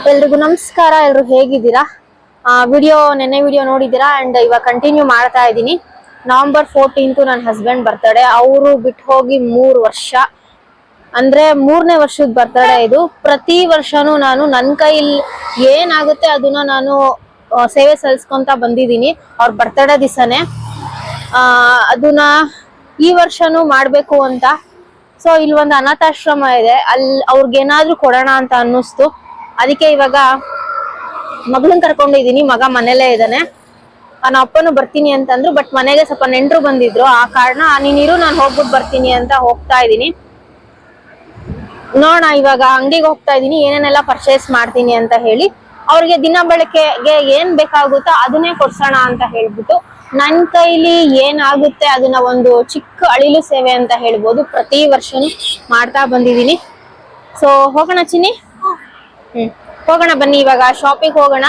ಎಲ್ರಿಗೂ ನಮಸ್ಕಾರ. ಎಲ್ರು ಹೇಗಿದ್ದೀರಾ? ನೆನ್ನೆ ವಿಡಿಯೋ ನೋಡಿದ್ದೀರಾ ಅಂಡ್ ಇವಾಗ ಕಂಟಿನ್ಯೂ ಮಾಡ್ತಾ ಇದ್ದೀನಿ. November 14 ನನ್ನ ಹಸ್ಬೆಂಡ್ ಬರ್ತಡೇ. ಅವರು ಬಿಟ್ಟು ಹೋಗಿ 3 ವರ್ಷ, ಅಂದ್ರೆ 3ನೇ ವರ್ಷದ ಬರ್ತಡೇ ಇದು. ಪ್ರತಿ ವರ್ಷನೂ ನಾನು ನನ್ನ ಕೈಲಿ ಏನಾಗುತ್ತೆ ಅದನ್ನ ನಾನು ಸೇವೆ ಸಲ್ಲಿಸ್ಕೊಂತ ಬಂದಿದ್ದೀನಿ ಅವ್ರ ಬರ್ತಡೇ ದಿವಸನೇ. ಅದನ್ನ ಈ ವರ್ಷನೂ ಮಾಡ್ಬೇಕು ಅಂತ. ಸೊ ಇಲ್ಲಿ ಒಂದು ಅನಾಥಾಶ್ರಮ ಇದೆ, ಅಲ್ಲಿ ಅವ್ರಿಗೇನಾದ್ರೂ ಕೊಡೋಣ ಅಂತ ಅನ್ನಿಸ್ತು. ಅದಕ್ಕೆ ಇವಾಗ ಮಗಳನ್ನ ಕರ್ಕೊಂಡಿದೀನಿ. ಮಗ ಮನೇಲೇ ಇದ್ದಾನೆ. ನನ್ನ ಅಪ್ಪನು ಬರ್ತೀನಿ ಅಂತಂದ್ರು, ಬಟ್ ಮನೆಗೆ ಸ್ವಲ್ಪ ನೆಂಟರು ಬಂದಿದ್ರು. ಆ ಕಾರಣ ನೀನಿರು, ನಾನು ಹೋಗ್ಬಿಟ್ಟು ಬರ್ತೀನಿ ಅಂತ ಹೋಗ್ತಾ ಇದ್ದೀನಿ. ನೋಡೋಣ, ಇವಾಗ ಅಂಗಡಿಗೆ ಹೋಗ್ತಾ ಇದೀನಿ, ಏನೇನೆಲ್ಲ ಪರ್ಚೇಸ್ ಮಾಡ್ತೀನಿ ಅಂತ ಹೇಳಿ. ಅವ್ರಿಗೆ ದಿನ ಬಳಕೆಗೆ ಏನ್ ಬೇಕಾಗುತ್ತೋ ಅದನ್ನೇ ಕೊಡ್ಸೋಣ ಅಂತ ಹೇಳ್ಬಿಟ್ಟು ನನ್ನ ಕೈಲಿ ಏನಾಗುತ್ತೆ ಅದನ್ನ ಒಂದು ಚಿಕ್ಕ ಅಳಿಲು ಸೇವೆ ಅಂತ ಹೇಳ್ಬೋದು, ಪ್ರತಿ ವರ್ಷನೂ ಮಾಡ್ತಾ ಬಂದಿದ್ದೀನಿ. ಸೊ ಹೋಗೋಣ ಚಿನ್ನಿ. ಹೋಗೋಣ ಬನ್ನಿ. ಇವಾಗ ಶಾಪಿಂಗ್ ಹೋಗೋಣ.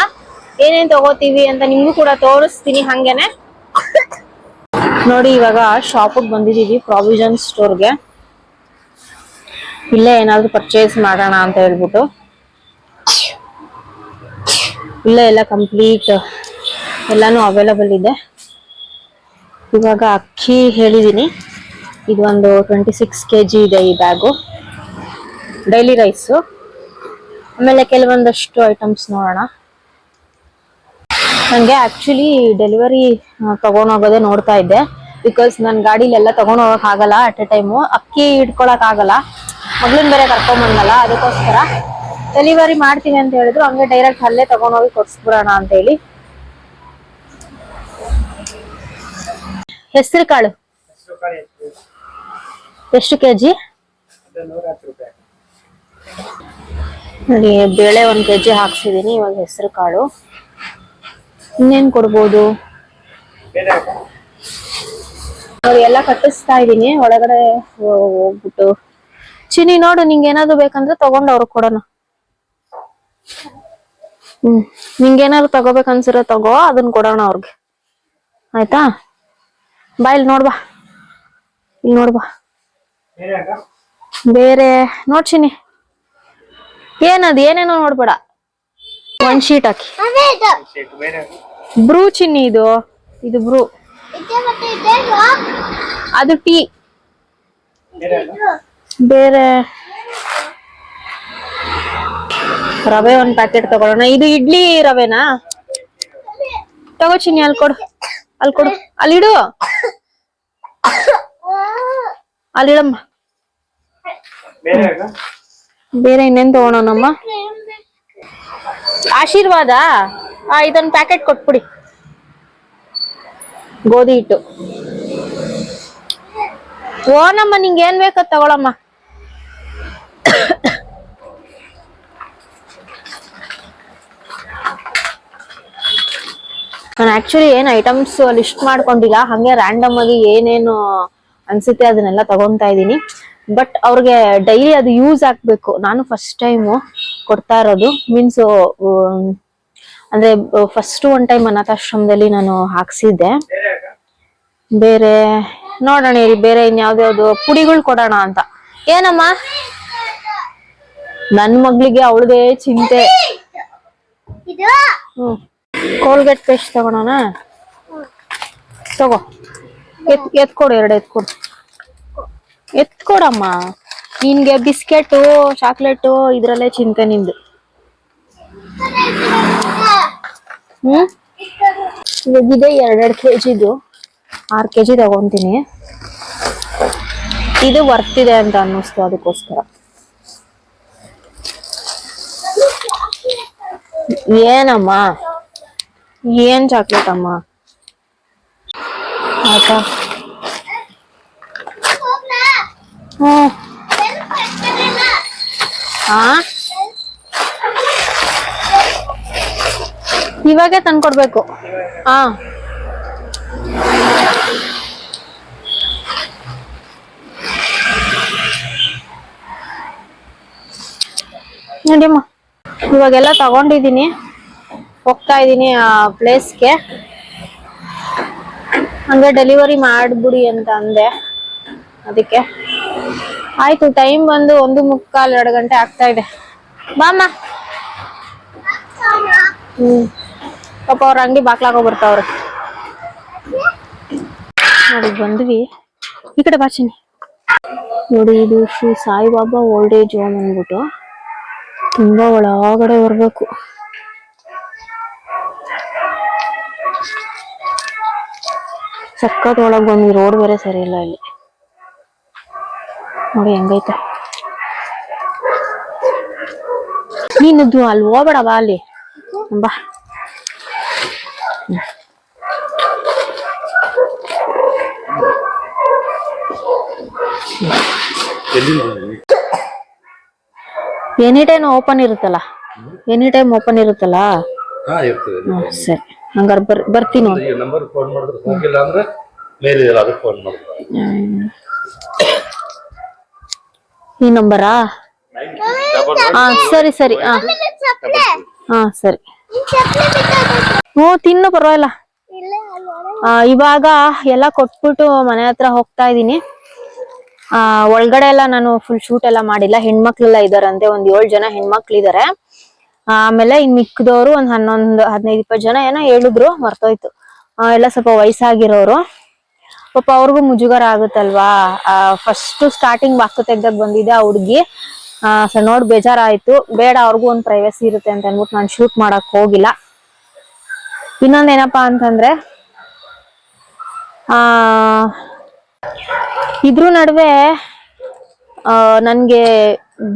ಏನೇನ್ ತಗೋತೀವಿ ಅಂತ ನಿಮ್ಗೂ ಕೂಡ ತೋರಿಸ್ತೀನಿ ಹಂಗೇನೆ. ನೋಡಿ, ಇವಾಗ ಶಾಪಿಗೆ ಬಂದಿದೀವಿ, ಪ್ರಾವಿಷನ್ ಸ್ಟೋರ್ಗೆ. ಇಲ್ಲೇ ಏನಾದ್ರು ಪರ್ಚೇಸ್ ಮಾಡೋಣ ಅಂತ ಹೇಳ್ಬಿಟ್ಟು. ಇಲ್ಲೇ ಎಲ್ಲ ಕಂಪ್ಲೀಟ್ ಎಲ್ಲಾನು ಅವೈಲಬಲ್ ಇದೆ. ಇವಾಗ ಅಕ್ಕಿ ಹೇಳಿದೀನಿ, ಇದು ಒಂದು 26 kg ಇದೆ ಈ ಬ್ಯಾಗು. ಡೈಲಿ ರೈಸು, ಆಮೇಲೆ ಕೆಲವೊಂದಷ್ಟು ಐಟಮ್ಸ್ ನೋಡೋಣ. ನನಗೆ ಆಕ್ಚುಲಿ ಡೆಲಿವರಿ ತಗೊಂಡೋಗೋದೇ ನೋಡ್ತಾ ಇದ್ದೆ, ಬಿಕಾಸ್ ನನ್ನ ಗಾಡಿಲೆಲ್ಲ ತಗೊಂಡು ಹೋಗಕ್ ಆಗಲ್ಲ ಅಟ್ ಎ ಟೈಮು. ಅಕ್ಕಿ ಇಟ್ಕೊಳಕ್ ಆಗಲ್ಲ, ಮಗಳನ್ನ ಬೇರೆ ಕರ್ಕೊಂಬಂದಲ್ಲ, ಅದಕ್ಕೋಸ್ಕರ ಡೆಲಿವರಿ ಮಾಡ್ತೀನಿ ಅಂತ ಹೇಳಿದ್ರು. ಹಂಗೆ ಡೈರೆಕ್ಟ್ ಅಲ್ಲೇ ತಗೊಂಡೋಗಿ ಕೊಡ್ಸ್ಬಿಡೋಣ ಅಂತ ಹೇಳಿ. ಹೆಸರು ಕಾಳು ಎಷ್ಟು ಕೆಜಿ? ನೋಡಿ, ಬೇಳೆ 1 kg ಹಾಕ್ಸಿದೀನಿ. ಇವಾಗ ಹೆಸರು ಕಾಳು ಇನ್ನೇನ್ ಕೊಡ್ಬೋದು ನೋಡಿ, ಎಲ್ಲ ಕಟ್ಟಿಸ್ತಾ ಇದೀನಿ ಒಳಗಡೆ ಹೋಗ್ಬಿಟ್ಟು. ಚಿನಿ ನೋಡು, ನಿಂಗೆ ಏನಾದ್ರು ಬೇಕಂದ್ರೆ ತಗೊಂಡು ಅವ್ರಿಗೆ ಕೊಡೋಣ. ನಿಂಗೇನಾದ್ರು ತಗೋಬೇಕನ್ಸಿರೋ ತಗೋ, ಅದನ್ನ ಕೊಡೋಣ ಅವ್ರಿಗೆ, ಆಯ್ತಾ? ಬಾ, ಇಲ್ಲಿ ನೋಡ್ಬಾ, ಇಲ್ಲಿ ನೋಡ್ಬಾ. ಬೇರೆ ನೋಡ್ಚಿನಿ, ಏನದು ಏನೇನೋ ನೋಡ್ಬೇಡ. 1 ಶೀಟ್ ಹಾಕಿ. ಬ್ರೂ ಚಿನ್ನಿ, ಇದು ಬ್ರೂ, ಅದು ಟೀ. ಬೇರೆ ರವೆ 1 ಪ್ಯಾಕೆಟ್ ತಗೊಳ್ಳೋಣ. ಇದು ಇಡ್ಲಿ ರವೆನಾ? ತಗೋ ಚಿನ್ನಿ, ಅಲ್ಲಿ ಕೊಡು, ಅಲ್ಲಿ ಕೊಡು, ಅಲ್ಲಿಡು, ಅಲ್ಲಿಡಮ್ಮ. ಬೇರೆ ಇನ್ನೇನ್ ತಗೋಣಮ್ಮ? ಆಶೀರ್ವಾದ ಇದೊಂದು ಪ್ಯಾಕೆಟ್ ಕೊಟ್ಬಿಡಿ. ಗೋಧಿ ಹಿಟ್ಟು. ಓನಮ್ಮ, ನಿಂಗೆ ಏನ್ ಬೇಕೋ ತಗೊಳಮ್ಮ. ನಾನು ಆಕ್ಚುಲಿ ಏನ್ ಐಟಮ್ಸ್ ಲಿಸ್ಟ್ ಮಾಡ್ಕೊಂಡಿಲ್ಲ, ಹಂಗೆ ರ್ಯಾಂಡಮ್ ಆಗಿ ಏನೇನು ಅನ್ಸುತ್ತೆ ಅದನ್ನೆಲ್ಲ ತಗೊಂತಾ ಇದೀನಿ. ಬಟ್ ಅವ್ರಿಗೆ ಡೈಲಿ ಅದು ಯೂಸ್ ಆಗ್ಬೇಕು. ನಾನು ಫಸ್ಟ್ ಟೈಮ್ ಕೊಡ್ತಾ ಇರೋದು, ಮೀನ್ಸ್ ಅಂದ್ರೆ ಫಸ್ಟ್ 1 ಟೈಮ್ ಅನಾಥಾಶ್ರಮದಲ್ಲಿ ನಾನು ಹಾಕ್ಸಿದ್ದೆ. ಬೇರೆ ನೋಡೋಣ, ಬೇರೆ ಇನ್ಯಾವ್ದ್ಯಾವ್ದು ಪುಡಿಗಳು ಕೊಡೋಣ ಅಂತ. ಏನಮ್ಮ, ನನ್ ಮಗ್ಳಿಗೆ ಅವಳದೇ ಚಿಂತೆ. ಕೋಲ್ಗೇಟ್ ಪೇಸ್ಟ್ ತಗೋಣ. ತಗೋ, ಎತ್ಕೊಡು, 2 ಎತ್ಕೊಡು, ಎತ್ಕೊಡಮ್ಮ. ನಿನ್ಗೆ ಬಿಸ್ಕೆಟು ಚಾಕ್ಲೇಟು ಇದ್ರಲ್ಲೇ ಚಿಂತೆ ನಿಂದು. ಇವಾಗಿದೆ 2 kgದು 6 kg ತಗೊಂತೀನಿ. ಇದು ವರ್ತಿದೆ ಅಂತ ಅನ್ನಿಸ್ತು, ಅದಕ್ಕೋಸ್ಕರ. ಏನಮ್ಮ, ಏನ್ ಚಾಕ್ಲೇಟ್ ಅಮ್ಮ? ಆಯ್ತಾ? ಇವಾಗೆ ತಂದ್ಕೊಡ್ಬೇಕು. ನೋಡಿಮ್ಮ, ಇವಾಗೆಲ್ಲ ತಗೊಂಡಿದೀನಿ, ಹೋಗ್ತಾ ಇದೀನಿ ಆ ಪ್ಲೇಸ್ಗೆ. ಹಂಗೆ ಡೆಲಿವರಿ ಮಾಡ್ಬಿಡಿ ಅಂತ ಅಂದೆ, ಅದಕ್ಕೆ ಆಯ್ತು. ಟೈಮ್ ಬಂದು 1:45-2 ಗಂಟೆ ಆಗ್ತಾ ಇದೆ. ಬಾಮ್ಮ, ಪಾಪ ಅವ್ರ ಅಂಗಡಿ ಬಾಕ್ಲಾಗೋ ಬರ್ತಾವ್ರೆ. ನೋಡಿ ಬಂದ್ವಿ, ಈ ಕಡೆ ಬಾಚಿನಿ. ನೋಡಿ ಇದು Shri Saibaba old age home ಅಂದ್ಬಿಟ್ಟು ತುಂಬಾ ಒಳಗಡೆ ಬರ್ಬೇಕು. ಸಕ್ಕತ್ ಒಳಗ್ ಬಂದ್ವಿ, ರೋಡ್ ಬೇರೆ ಸರಿ ಇಲ್ಲ ಇಲ್ಲಿ. ನೋಡಿ ಹೆಂಗೈತೆ. ನೀನದ್ದು ಅಲ್ಲಿ ಹೋಗ್ಬೇಡ, ಬಾ ಅಲ್ಲಿ ಬಾ. ಎನಿ ಟೈಮ್ ಓಪನ್ ಇರುತ್ತಲ್ಲ, ಎನಿ ಟೈಮ್ ಓಪನ್ ಇರುತ್ತಲ್ಲ. ಸರಿ, ಹಂಗಾರೆ ಬರ್ತೀನಿ. ಈ ನಂಬರಾ? ಹಾ ಸರಿ ಸರಿ. ಹಾ ಸರಿ. ತಿನ್ನು, ಪರವಾಗಿಲ್ಲ. ಇವಾಗ ಎಲ್ಲ ಕೊಟ್ಬಿಟ್ಟು ಮನೆ ಹತ್ರ ಹೋಗ್ತಾ ಇದೀನಿ. ಒಳಗಡೆ ಎಲ್ಲ ನಾನು ಫುಲ್ ಶೂಟ್ ಎಲ್ಲ ಮಾಡಿಲ್ಲ. ಹೆಣ್ಮಕ್ಳೆಲ್ಲ ಇದಾರಂತೆ, ಒಂದ್ 7 ಜನ ಹೆಣ್ಮಕ್ಳು ಇದಾರೆ. ಆಮೇಲೆ ಇನ್ ಮಿಕ್ಕದವ್ರು ಒಂದ್ 11-15-20 ಜನ ಏನೋ ಹೇಳಿದ್ರು, ಮರ್ತೋಯ್ತು. ಎಲ್ಲ ಸ್ವಲ್ಪ ವಯಸ್ಸಾಗಿರೋರು. ಪಾಪ ಅವ್ರಿಗೂ ಮುಜುಗರ ಆಗುತ್ತಲ್ವಾ. ಫಸ್ಟ್ ಸ್ಟಾರ್ಟಿಂಗ್ ಬಾಕ್ಲು ತೆಗ್ದಾಗ ಬಂದಿದ್ದೆ ಆ ಹುಡ್ಗಿ. ನೋಡ್ ಬೇಜಾರಾಯ್ತು. ಬೇಡ, ಅವ್ರಿಗೂ ಒಂದ್ ಪ್ರೈವಸಿ ಇರುತ್ತೆ ಅಂತ ಅನ್ಬಿಟ್ಟು ನಾನು ಶೂಟ್ ಮಾಡಕ್ ಹೋಗಿಲ್ಲ. ಇನ್ನೊಂದೇನಪ್ಪಾ ಅಂತಂದ್ರೆ, ಇದ್ರ ನಡುವೆ ನನ್ಗೆ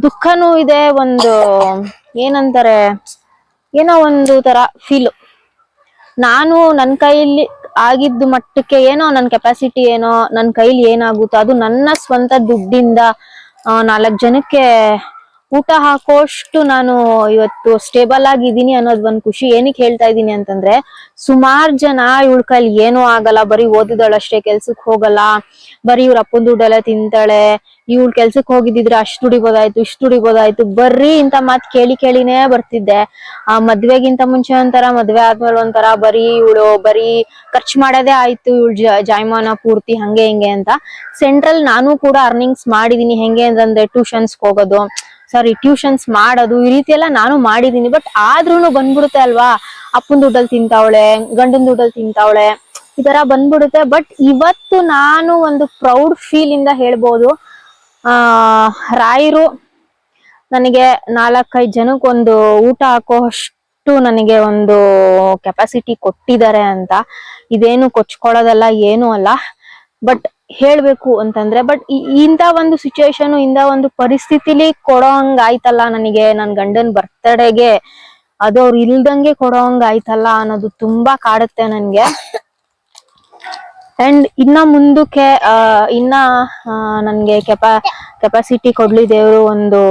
ದುಃಖನೂ ಇದೆ, ಒಂದು ಏನಂತಾರೆ, ಏನೋ ಒಂದು ತರ ಫೀಲ್. ನಾನು ನನ್ ಕೈಲಿ ಆಗಿದ್ದು ಮಟ್ಟಕ್ಕೆ, ಏನೋ ನನ್ ಕೆಪಾಸಿಟಿ ಏನೋ, ನನ್ ಕೈಲಿ ಏನಾಗುತ್ತೋ ಅದು ನನ್ನ ಸ್ವಂತ ದುಡ್ಡಿಂದ 4 ಜನಕ್ಕೆ ಊಟ ಹಾಕೋಷ್ಟು ನಾನು ಇವತ್ತು ಸ್ಟೇಬಲ್ ಆಗಿದ್ದೀನಿ ಅನ್ನೋದು ಒಂದ್ ಖುಷಿ. ಏನಕ್ಕೆ ಹೇಳ್ತಾ ಇದೀನಿ ಅಂತಂದ್ರೆ, ಸುಮಾರು ಜನ ಇವಳ ಕೈಲಿ ಏನೂ ಆಗಲ್ಲ, ಬರೀ ಓದಿದಳಷ್ಟೇ, ಕೆಲ್ಸಕ್ ಹೋಗಲ್ಲ, ಬರೀ ಇವ್ರ ಅಪ್ಪನ್ ದುಡ್ಡೆಲ್ಲ ತಿಂತಾಳೆ, ಇವಳು ಕೆಲ್ಸಕ್ ಹೋಗಿದ್ದಿದ್ರೆ ಅಷ್ಟ್ ದುಡಿಬೋದಾಯ್ತು, ಇಷ್ಟ್ ದುಡಿಬೋದಾಯ್ತು, ಬರ್ರಿ ಇಂತ ಮಾತ್ ಕೇಳಿ ಕೇಳಿನೇ ಬರ್ತಿದ್ದೆ. ಮದ್ವೆಗಿಂತ ಮುಂಚೆ ಒಂಥರ, ಮದ್ವೆ ಆದ್ಮೇಲೆ ಒಂಥರ, ಬರೀ ಇವಳು ಬರೀ ಖರ್ಚು ಮಾಡೋದೇ ಆಯ್ತು ಇವಳು ಜಾಯಮಾನ ಪೂರ್ತಿ, ಹಂಗೆ ಹಿಂಗೆ ಅಂತ. ಸೆಂಟ್ರಲ್ ನಾನು ಕೂಡ ಅರ್ನಿಂಗ್ಸ್ ಮಾಡಿದೀನಿ. ಹೆಂಗೆ ಅಂತಂದ್ರೆ ಟ್ಯೂಷನ್ಸ್ ಮಾಡೋದು, ಈ ರೀತಿ ಎಲ್ಲ ನಾನು ಮಾಡಿದೀನಿ. ಬಟ್ ಆದ್ರೂನು ಬಂದ್ಬಿಡುತ್ತೆ ಅಲ್ವಾ, ಅಪ್ಪನ್ ದುಡ್ಡಲ್ಲಿ ತಿಂತಾವಳೆ, ಗಂಡನ್ ದುಡ್ಡಲ್ಲಿ ತಿಂತಾವಳೆ, ಈ ತರ ಬಂದ್ಬಿಡುತ್ತೆ. ಬಟ್ ಇವತ್ತು ನಾನು ಒಂದು ಪ್ರೌಡ್ ಫೀಲ್ ಇಂದ ಹೇಳ್ಬೋದು, ರಾಯರು ನನಗೆ 4-5 ಜನಕ್ಕೆ ಒಂದು ಊಟ ಹಾಕೋಷ್ಟು ನನಗೆ ಒಂದು ಕೆಪಾಸಿಟಿ ಕೊಟ್ಟಿದ್ದಾರೆ ಅಂತ. ಇದೇನು ಕೊಚ್ಕೊಳ್ಳೋದಲ್ಲ, ಏನು ಅಲ್ಲ. ಬಟ್ ಹೇಳ್ಬೇಕು ಅಂತಂದ್ರೆ, ಬಟ್ ಇಂತ ಒಂದು ಸಿಚುವೇಶನ್, ಇಂತ ಒಂದು ಪರಿಸ್ಥಿತಿಲಿ ಕೊಡೋ ಹಂಗ ಆಯ್ತಲ್ಲ ನನಗೆ, ನನ್ ಗಂಡನ್ ಬರ್ತಡೆಗೆ ಅದು ಅವ್ರು ಇಲ್ದಂಗೆ ಕೊಡೋ ಹಂಗ ಆಯ್ತಲ್ಲ ಅನ್ನೋದು ತುಂಬಾ ಕಾಡುತ್ತೆ ನನ್ಗೆ. ಅಂಡ್ ಇನ್ನ ಮುಂದಕ್ಕೆ ನನ್ಗೆ ಕೆಪಾಸಿಟಿ ಕೊಡ್ಲಿ ದೇವ್ರು, ಒಂದು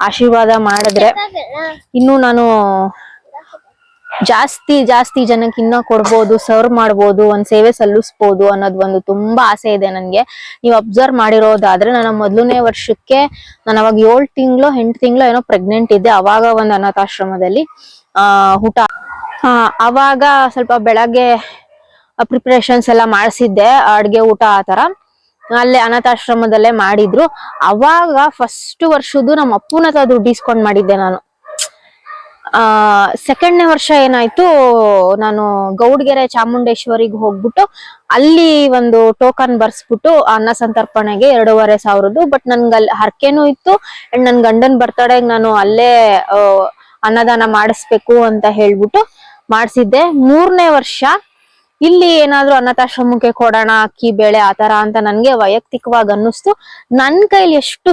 ಆಶೀರ್ವಾದ ಮಾಡಿದ್ರೆ ಇನ್ನು ನಾನು ಜಾಸ್ತಿ ಜನಕ್ಕೆ ಇನ್ನ ಕೊಡ್ಬೋದು, ಸರ್ವ್ ಮಾಡ್ಬೋದು, ಒಂದ್ ಸೇವೆ ಸಲ್ಲಿಸ್ಬೋದು ಅನ್ನೋದು ಒಂದು ತುಂಬಾ ಆಸೆ ಇದೆ ನನ್ಗೆ. ನೀವು ಅಬ್ಸರ್ವ್ ಮಾಡಿರೋದಾದ್ರೆ, ನನ್ನ ಮೊದಲನೇ ವರ್ಷಕ್ಕೆ ನಾನು ಅವಾಗ 7 ತಿಂಗಳು 8 ತಿಂಗಳು ಏನೋ ಪ್ರೆಗ್ನೆಂಟ್ ಇದ್ದೆ. ಅವಾಗ ಒಂದು ಅನಾಥಾಶ್ರಮದಲ್ಲಿ ಊಟ, ಅವಾಗ ಸ್ವಲ್ಪ ಬೆಳಗ್ಗೆ ಪ್ರಿಪರೇಷನ್ಸ್ ಎಲ್ಲ ಮಾಡಿಸಿದ್ದೆ, ಅಡ್ಗೆ ಊಟ ಆತರ ಅಲ್ಲೇ ಅನಾಥಾಶ್ರಮದಲ್ಲೇ ಮಾಡಿದ್ರು. ಅವಾಗ ಫಸ್ಟ್ ವರ್ಷದ್ದು ನಮ್ಮ ಅಪ್ಪನ ಹತ್ರ ದುಡ್ಡು ಇಸ್ಕೊಂಡ್ ಮಾಡಿದ್ದೆ ನಾನು. ಸೆಕೆಂಡ್ನೇ ವರ್ಷ ಏನಾಯ್ತು, ನಾನು ಗೌಡ್ಗೆರೆ ಚಾಮುಂಡೇಶ್ವರಿಗೆ ಹೋಗ್ಬಿಟ್ಟು ಅಲ್ಲಿ ಒಂದು ಟೋಕನ್ ಬರ್ಸ್ಬಿಟ್ಟು ಅನ್ನ ಸಂತರ್ಪಣೆಗೆ 2,500. ಬಟ್ ನನ್ಗೆ ಅಲ್ಲಿ ಹರಕೆನೂ ಇತ್ತು, ಅಂಡ್ ನನ್ ಗಂಡನ್ ಬರ್ತಡೆಗೆ ನಾನು ಅಲ್ಲೇ ಅನ್ನದಾನ ಮಾಡಿಸ್ಬೇಕು ಅಂತ ಹೇಳ್ಬಿಟ್ಟು ಮಾಡ್ಸಿದ್ದೆ. 3ನೇ ವರ್ಷ ಇಲ್ಲಿ ಏನಾದ್ರು ಅನಾಥಾಶ್ರಮಕ್ಕೆ ಕೊಡೋಣ, ಅಕ್ಕಿ ಬೇಳೆ ಆತರ ಅಂತ ನನ್ಗೆ ವೈಯಕ್ತಿಕವಾಗಿ ಅನ್ನಿಸ್ತು. ನನ್ ಕೈಲಿ ಎಷ್ಟು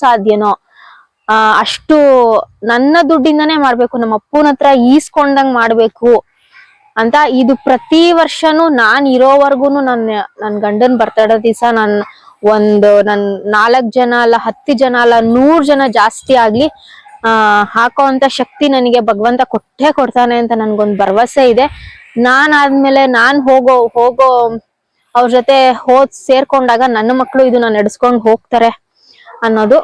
ಸಾಧ್ಯನೋ ಅಷ್ಟು ನನ್ನ ದುಡ್ಡಿಂದಾನೇ ಮಾಡ್ಬೇಕು, ನಮ್ಮ ಅಪ್ಪನ ಹತ್ರ ಈಸ್ಕೊಂಡಂಗ್ ಮಾಡ್ಬೇಕು ಅಂತ. ಇದು ಪ್ರತಿ ವರ್ಷನೂ ನಾನ್ ಇರೋವರ್ಗುನು ನನ್ ಗಂಡನ್ ಬರ್ತಡೇ ದಿವಸ ನನ್ 4 ಜನ ಅಲ್ಲ, 10 ಜನ ಅಲ್ಲ, 100 ಜನ ಜಾಸ್ತಿ ಆಗ್ಲಿ ಹಾಕೋಂತ ಶಕ್ತಿ ನನಗೆ ಭಗವಂತ ಕೊಟ್ಟೇ ಕೊಡ್ತಾನೆ ಅಂತ ನನ್ಗೊಂದ್ ಭರವಸೆ ಇದೆ. ಆದ್ಮೇಲೆ ನಾನ್ ಹೋಗೋ ಅವ್ರ ಜೊತೆ ಸೇರ್ಕೊಂಡಾಗ ನನ್ನ ಮಕ್ಳು ಇದನ್ನ ನಡೆಸ್ಕೊಂಡ್ ಹೋಗ್ತಾರೆ ಅನ್ನೋದು.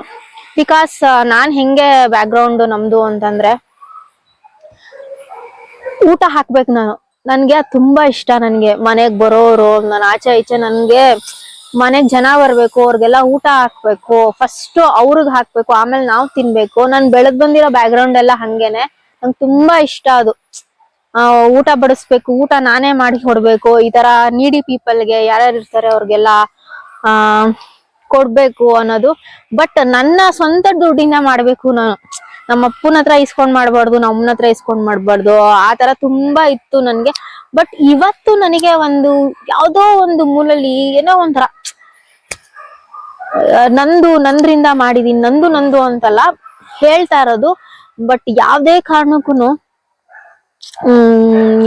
ಬಿಕಾಸ್ ನಾನ್ ಹೆಂಗೆ ಬ್ಯಾಕ್ ಗ್ರೌಂಡ್ ನಮ್ದು ಅಂತಂದ್ರೆ, ಊಟ ಹಾಕ್ಬೇಕು ನನ್ಗೆ ತುಂಬಾ ಇಷ್ಟ. ನನ್ಗೆ ಮನೆಗ್ ಬರೋರು, ನಾನು ಆಚೆ ಈಚೆ, ನನ್ಗೆ ಮನೆಗ್ ಜನ ಬರ್ಬೇಕು, ಅವ್ರಿಗೆಲ್ಲ ಊಟ ಹಾಕ್ಬೇಕು, ಫಸ್ಟ್ ಅವ್ರಿಗ್ ಹಾಕ್ಬೇಕು, ಆಮೇಲೆ ನಾವ್ ತಿನ್ಬೇಕು. ನಾನ್ ಬೆಳದ್ ಬಂದಿರೋ ಬ್ಯಾಕ್ ಗ್ರೌಂಡ್ ಎಲ್ಲ ಹಂಗೇನೆ. ನಂಗೆ ತುಂಬಾ ಇಷ್ಟ ಅದು. ಊಟ ಬಡಿಸ್ಬೇಕು, ಊಟ ನಾನೇ ಮಾಡಿ ಕೊಡ್ಬೇಕು, ಈ ತರ ನೀಡಿ ಪೀಪಲ್ಗೆ ಯಾರ್ಯಾರು ಇರ್ತಾರೆ ಅವ್ರಿಗೆಲ್ಲ ಆ ಕೊಡ್ಬೇಕು ಅನ್ನೋದು. ಬಟ್ ನನ್ನ ಸ್ವಂತ ದುಡ್ಡಿಂದ ಮಾಡ್ಬೇಕು ನಾನು. ನಮ್ಮ ಅಪ್ಪನ ಹತ್ರ ಇಸ್ಕೊಂಡ್ ಮಾಡ್ಬಾರ್ದು, ನಮ್ಮನ ಹತ್ರ ಇಸ್ಕೊಂಡ್ ಮಾಡ್ಬಾರ್ದು, ಆ ತರ ತುಂಬಾ ಇತ್ತು ನನ್ಗೆ. ಬಟ್ ಇವತ್ತು ನನಗೆ ಒಂದು ಯಾವ್ದೋ ಒಂದು ಮೂಲಲ್ಲಿ ಏನೋ ಒಂಥರ ನಂದ್ರಿಂದ ಮಾಡಿದೀನಿ, ನಂದು ಅಂತಲ್ಲ ಹೇಳ್ತಾ ಇರೋದು. ಬಟ್ ಯಾವ್ದೇ ಕಾರಣಕ್ಕೂನು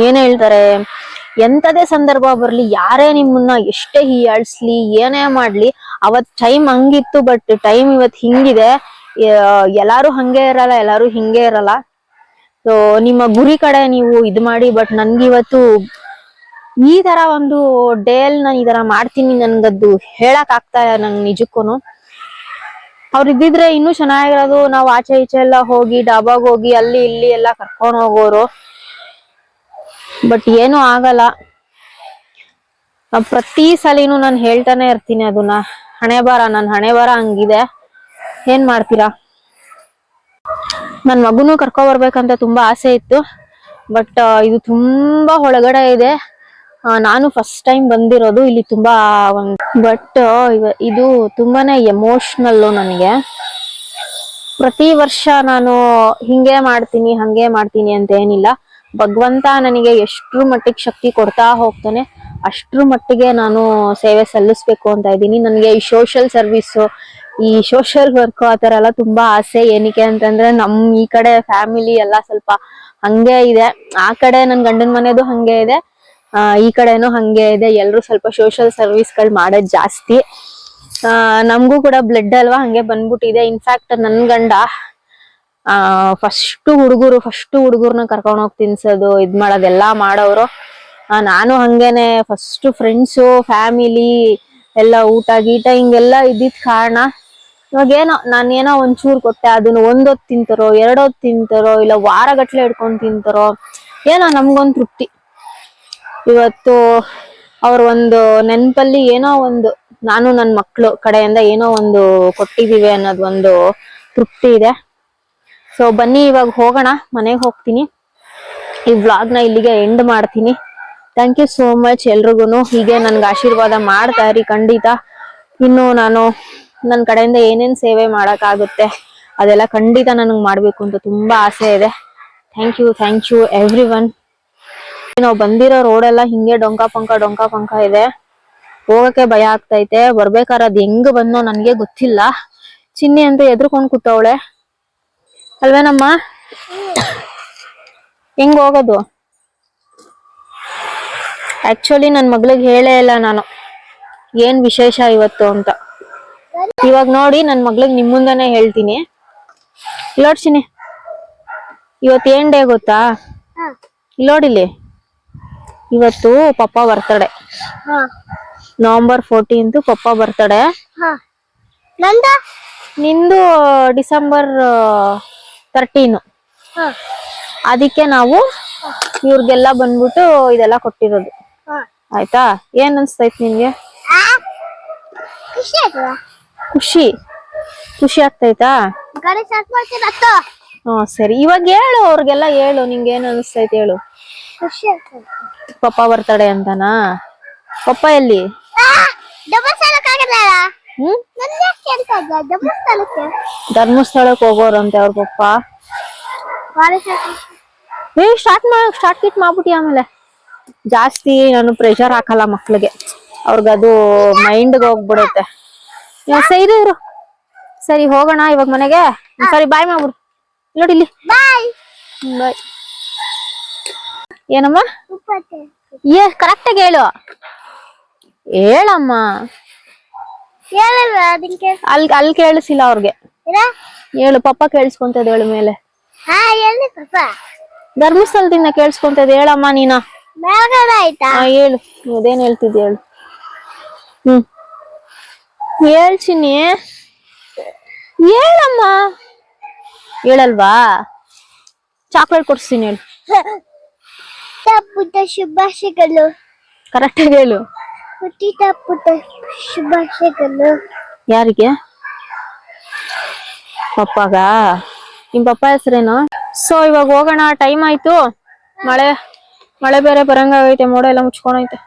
ಏನ್ ಹೇಳ್ತಾರೆ, ಎಂತದೇ ಸಂದರ್ಭ ಬರ್ಲಿ, ಯಾರೇ ನಿಮ್ಮನ್ನ ಎಷ್ಟೇ ಹೀಯಾಳ್ಸ್ಲಿ, ಏನೇ ಮಾಡ್ಲಿ, ಅವತ್ ಟೈಮ್ ಹಂಗಿತ್ತು, ಬಟ್ ಟೈಮ್ ಇವತ್ ಹಿಂಗಿದೆ. ಎಲ್ಲಾರು ಹಂಗೆ ಇರಲ್ಲ, ಎಲ್ಲಾರು ಹಿಂಗೆ ಇರಲ್ಲ. ಸೊ ನಿಮ್ಮ ಗುರಿ ಕಡೆ ನೀವು ಇದ್ ಮಾಡಿ. ಬಟ್ ನನ್ಗಿವತ್ತು ಈ ತರ ಒಂದು ಡೇಲ್ ನಾನು ಈ ತರ ಮಾಡ್ತೀನಿ, ನನ್ಗದ್ದು ಹೇಳಕ್ ಆಗ್ತಾ ಇಲ್ಲ ನಂಗೆ ನಿಜಕ್ಕೂನು. ಅವ್ರು ಇದ್ದಿದ್ರೆ ಇನ್ನೂ ಚೆನ್ನಾಗಿರೋದು. ನಾವು ಆಚೆ ಈಚೆ ಎಲ್ಲ ಹೋಗಿ ಡಾಬಾಗ್ ಹೋಗಿ ಅಲ್ಲಿ ಇಲ್ಲಿ ಎಲ್ಲ ಕರ್ಕೊಂಡ್ ಹೋಗೋರು. ಬಟ್ ಏನು ಆಗಲ್ಲ. ಪ್ರತಿ ಸಲಿನೂ ನಾನು ಹೇಳ್ತಾನೆ ಇರ್ತೀನಿ ಅದನ್ನ, ನನ್ ಹಣೆ ಬರ ಹಂಗಿದೆ, ಏನ್ ಮಾಡ್ತೀರಾ. ನನ್ ಮಗುನು ಕರ್ಕೊ ಬರ್ಬೇಕಂತ ತುಂಬಾ ಆಸೆ ಇತ್ತು. ಬಟ್ ಇದು ತುಂಬಾ ಒಳಗಡೆ ಇದೆ. ನಾನು ಫಸ್ಟ್ ಟೈಮ್ ಬಂದಿರೋದು ಇಲ್ಲಿ. ತುಂಬಾ ಬಟ್ ಇದು ತುಂಬಾನೇ ಎಮೋಷನಲ್ ನನಗೆ. ಪ್ರತಿ ವರ್ಷ ನಾನು ಹಿಂಗೆ ಮಾಡ್ತೀನಿ ಹಂಗೆ ಮಾಡ್ತೀನಿ ಅಂತ ಏನಿಲ್ಲ. ಭಗವಂತ ನನಗೆ ಎಷ್ಟ್ರ ಮಟ್ಟಿಗೆ ಶಕ್ತಿ ಕೊಡ್ತಾ ಹೋಗ್ತಾನೆ, ಅಷ್ಟ್ರ ಮಟ್ಟಿಗೆ ನಾನು ಸೇವೆ ಸಲ್ಲಿಸ್ಬೇಕು ಅಂತ ಇದ್ದೀನಿ. ನನಗೆ ಈ ಸೋಷಿಯಲ್ ಸರ್ವಿಸ್, ಈ ಸೋಷಿಯಲ್ ವರ್ಕ್ ಆ ತರ ಎಲ್ಲ ತುಂಬಾ ಆಸೆ. ಏನಕ್ಕೆ ಅಂತಂದ್ರೆ ನಮ್ ಈ ಕಡೆ ಫ್ಯಾಮಿಲಿ ಎಲ್ಲ ಸ್ವಲ್ಪ ಹಂಗೆ ಇದೆ. ಆ ಕಡೆ ನನ್ ಗಂಡನ ಮನೆದು ಹಂಗೆ ಇದೆ, ಈ ಕಡೆನೂ ಹಂಗೆ ಇದೆ. ಎಲ್ರು ಸ್ವಲ್ಪ ಸೋಷಿಯಲ್ ಸರ್ವಿಸ್ ಗಳು ಮಾಡೋದ್ ಜಾಸ್ತಿ. ನಮ್ಗೂ ಕೂಡ ಬ್ಲಡ್ ಅಲ್ವಾ, ಹಂಗೆ ಬಂದ್ಬಿಟ್ಟಿದೆ. ಇನ್ಫ್ಯಾಕ್ಟ್ ನನ್ ಗಂಡ ಫಸ್ಟ್ ಹುಡುಗರ್ನ ಕರ್ಕೊಂಡ್ ಹೋಗಿ ತಿನ್ಸೋದು, ಇದ್ ಮಾಡೋದೆಲ್ಲಾ ಮಾಡೋರು. ನಾನು ಹಂಗೇನೆ ಫಸ್ಟ್ ಫ್ರೆಂಡ್ಸು, ಫ್ಯಾಮಿಲಿ ಎಲ್ಲ ಊಟ ಗೀಟ ಹಿಂಗೆಲ್ಲಾ ಇದ್ದಿದ್ ಕಾರಣ ಇವಾಗೇನೋ ನಾನೇನೋ ಒಂಚೂರು ಕೊಟ್ಟೆ, ಅದನ್ನ ಒಂದೊತ್ತು ತಿಂತಾರೋ, ಎರಡೊತ್ತು ತಿಂತಾರೋ, ಇಲ್ಲ ವಾರಗಟ್ಲೆ ಇಡ್ಕೊಂಡ್ ತಿಂತಾರೋ, ಏನೋ ನಮ್ಗೊಂದ್ ತೃಪ್ತಿ. ಇವತ್ತು ಅವ್ರ ಒಂದು ನೆನ್ಪಲ್ಲಿ ಏನೋ ಒಂದು ನಾನು ನನ್ ಮಕ್ಳು ಕಡೆಯಿಂದ ಏನೋ ಒಂದು ಕೊಟ್ಟಿದೀವಿ ಅನ್ನೋದು ಒಂದು ತೃಪ್ತಿ ಇದೆ. ಸೊ ಬನ್ನಿ ಇವಾಗ ಹೋಗೋಣ, ಮನೆಗೆ ಹೋಗ್ತೀನಿ. ಈ ವ್ಲಾಗ್ ನ ಇಲ್ಲಿಗೆ ಎಂಡ್ ಮಾಡ್ತೀನಿ. ಥ್ಯಾಂಕ್ ಯು ಸೋ ಮಚ್ ಎಲ್ರಿಗೂನು. ಹೀಗೆ ನನ್ಗೆ ಆಶೀರ್ವಾದ ಮಾಡ್ತಾ ಇರಿ ಖಂಡಿತ. ಇನ್ನು ನಾನು ನನ್ನ ಕಡೆಯಿಂದ ಏನೇನ್ ಸೇವೆ ಮಾಡಕ್ ಆಗುತ್ತೆ ಅದೆಲ್ಲ ಖಂಡಿತ ನನಗ್ ಮಾಡ್ಬೇಕು ಅಂತ ತುಂಬಾ ಆಸೆ ಇದೆ. Thank you every one. ನಾವು ಬಂದಿರೋ ರೋಡ್ ಎಲ್ಲ ಹಿಂಗೆ ಡೊಂಕ ಪಂಕ ಇದೆ. ಹೋಗಕ್ಕೆ ಭಯ ಆಗ್ತೈತೆ. ಬರ್ಬೇಕಾರ ಅದ್ ಹೆಂಗ್ ಬಂದೋ ನನ್ಗೆ ಗೊತ್ತಿಲ್ಲ. ಚಿನ್ನಿ ಅಂತ ಎದ್ರುಕೊಂಡ್ ಕೂತವಳೆ ಅಲ್ವೇನಮ್ಮ? ಹೆಂಗ್ ಹೋಗೋದು? ಆಕ್ಚುಲಿ ನನ್ ಮಗಳಿಗೆ ಹೇಳೇ ಇಲ್ಲ ನಾನು ಏನ್ ವಿಶೇಷ ಇವತ್ತು ಅಂತ. ಇವಾಗ ನೋಡಿ ನನ್ ಮಗಳಿಗೆ ನಿಮ್ ಮುಂದೆನೆ ಹೇಳ್ತೀನಿ. ಇಲ್ಲೋಡ್ಸಿನಿ, ಇವತ್ತು ಏನ್ ಡೇ ಗೊತ್ತಾ? ಇಲ್ಲೋಡಿಲಿ, ಇವತ್ತು ಪಪ್ಪ ಬರ್ತಡೆ. ನವೆಂಬರ್ 14 ಪಪ್ಪ ಬರ್ತಡೆ. ನಿಂದು ಡಿಸೆಂಬರ್ 13. ಅದಕ್ಕೆ ನಾವು ಇವ್ರಿಗೆಲ್ಲ ಬಂದ್ಬಿಟ್ಟು ಇದೆಲ್ಲ ಕೊಟ್ಟಿರೋದು. ಆಯ್ತಾ? ಏನ್ ಅನ್ಸ್ತೈತ್ ನಿನ್ಗೆ? ಖುಷಿ ಆಗ್ತೈತಾ? ಸರಿ, ಇವಾಗ ಹೇಳು, ಅವ್ರಿಗೆಲ್ಲ ಹೇಳು, ನಿಂಗೆ ಏನ್ ಅನಿಸ್ತೈತೆ ಹೇಳು. ಪಪ್ಪ ಬರ್ತಡೆ ಅಂತನಾ? ಪಪ್ಪ ಎಲ್ಲಿ? ಧರ್ಮಸ್ಥಳಕ್ಕೆ ಹೋಗೋರಂತೆ ಅವ್ರ ಪಪ್ಪ. Start kit ಮಾಡ್ಬಿಟ್ಟಿ. ಆಮೇಲೆ ಜಾಸ್ತಿ ನಾನು ಪ್ರೆಷರ್ ಹಾಕಲ್ಲ ಮಕ್ಳಿಗೆ, ಅವ್ರಿಗದು ಮೈಂಡ್ಗೆ ಹೋಗ್ಬಿಡುತ್ತೆ. ಇರು, ಸರಿ ಹೋಗೋಣ ಇವಾಗ ಮನೆಗೆ. ಸರಿ ಬಾಯ್ ಮಾಡ್ಬಿಡು. ನೋಡಿಲ್ಲಿ ಬಾಯ್. ಏನಮ್ಮ? ಕರೆಕ್ಟಾಗಿ ಹೇಳು. ಹೇಳಮ್ಮ. ಅಲ್ಲಿ ಕೇಳಿಸಿಲ್ಲ ಅವ್ರಿಗೆ. ಹೇಳು, ಪಪ್ಪ ಕೇಳಿಸ್ಕೊಂತದ ಹೇಳು ಮೇಲೆ. ಧರ್ಮಸ್ಥಳದಿಂದ ಕೇಳಿಸ್ಕೊಂತದ ಹೇಳಮ್ಮ ನೀನ. ಹೇಳು, ಅದೇನ್ ಹೇಳ್ತಿದ್ಯ ಹೇಳು. ಹೇಳ್ತೀನಿ, ಹೇಳಮ್ಮ. ಹೇಳಲ್ವಾ? ಚಾಕ್ಲೇಟ್ ಕೊಡ್ಸ್ತೀನಿ ಹೇಳು. ಶುಭಾಶಯಗಳು. ಕರೆಕ್ಟಾಗಿ ಹೇಳು. ಹುಟ್ಟಿದ ಹಬ್ಬದ ಶುಭಾಶಯಗಳು. ಯಾರಿಗೆ? ಪಪ್ಪಾಗ. ನಿಮ್ ಪಪ್ಪ ಹೆಸರೇನು? ಸೊ ಇವಾಗ ಹೋಗೋಣ, ಟೈಮ್ ಆಯ್ತು. ಮಳೆ ಮಳೆ ಬೇರೆ ಬರಂಗಾಗೈತೆ, ಮೋಡ ಎಲ್ಲ ಮುಚ್ಕೊಂಡೈತೆ.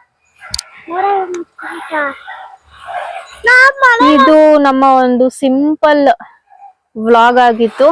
ಇದು ನಮ್ಮ ಒಂದು ಸಿಂಪಲ್ ವ್ಲಾಗ್ ಆಗಿತ್ತು.